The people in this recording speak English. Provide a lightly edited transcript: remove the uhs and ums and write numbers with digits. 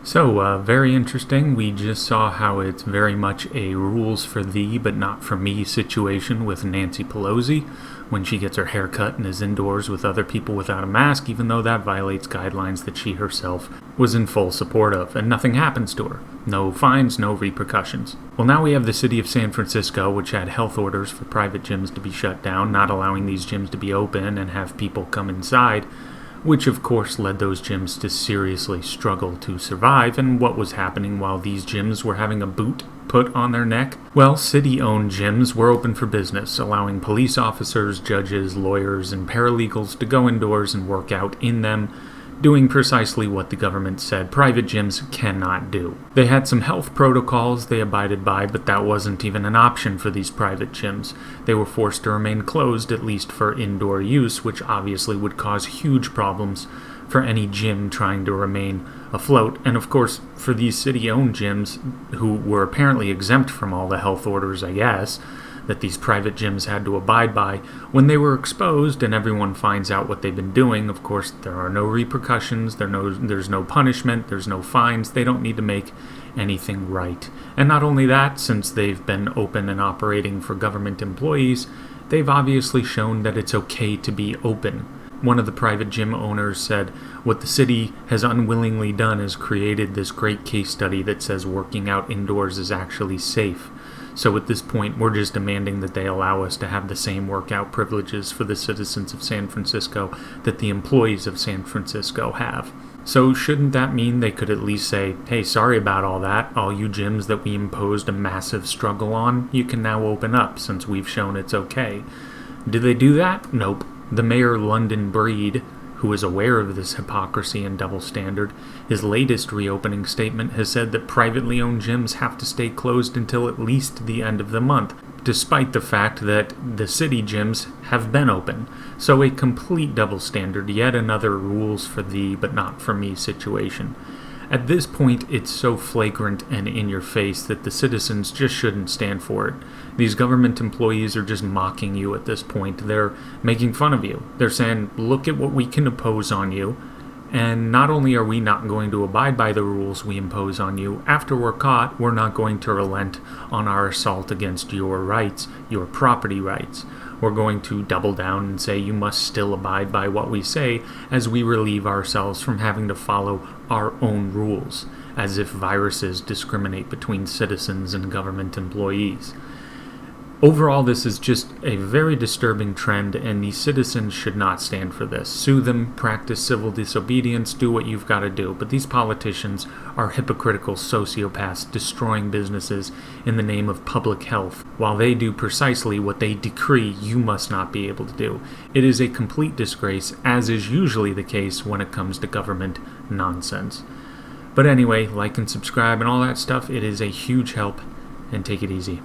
So, very interesting. We just saw how it's very much a rules for thee but not for me situation with Nancy Pelosi when she gets her hair cut and is indoors with other people without a mask, even though that violates guidelines that she herself was in full support of, and nothing happens to her. No fines, no repercussions. Well, now we have the city of San Francisco, which had health orders for private gyms to be shut down, not allowing these gyms to be open and have people come inside, which of course led those gyms to seriously struggle to survive. And what was happening while these gyms were having a boot put on their neck? Well, city-owned gyms were open for business, allowing police officers, judges, lawyers, and paralegals to go indoors and work out in them, doing precisely what the government said private gyms cannot do. They had some health protocols they abided by, but that wasn't even an option for these private gyms. They were forced to remain closed, at least for indoor use, which obviously would cause huge problems for any gym trying to remain afloat. And of course, for these city-owned gyms, who were apparently exempt from all the health orders, I guess, that these private gyms had to abide by, when they were exposed and everyone finds out what they've been doing, of course, there are no repercussions, there's no punishment, there's no fines, they don't need to make anything right. And not only that, since they've been open and operating for government employees, they've obviously shown that it's okay to be open. One of the private gym owners said, "What the city has unwillingly done is created this great case study that says working out indoors is actually safe. So at this point, we're just demanding that they allow us to have the same workout privileges for the citizens of San Francisco that the employees of San Francisco have." So shouldn't that mean they could at least say, "Hey, sorry about all that. All you gyms that we imposed a massive struggle on, you can now open up since we've shown it's okay." Did they do that? Nope. The mayor, London Breed, who is aware of this hypocrisy and double standard, his latest reopening statement has said that privately owned gyms have to stay closed until at least the end of the month, despite the fact that the city gyms have been open. So a complete double standard, yet another rules for thee but not for me situation. At this point, it's so flagrant and in your face that the citizens just shouldn't stand for it. These government employees are just mocking you at this point. They're making fun of you. They're saying, look at what we can impose on you. And not only are we not going to abide by the rules we impose on you, after we're caught, we're not going to relent on our assault against your rights, your property rights. We're going to double down and say you must still abide by what we say as we relieve ourselves from having to follow our own rules, as if viruses discriminate between citizens and government employees. Overall, this is just a very disturbing trend, and the citizens should not stand for this. Sue them, practice civil disobedience, do what you've got to do. But these politicians are hypocritical sociopaths destroying businesses in the name of public health, while they do precisely what they decree you must not be able to do. It is a complete disgrace, as is usually the case when it comes to government nonsense. But anyway, like and subscribe and all that stuff. It is a huge help, and take it easy.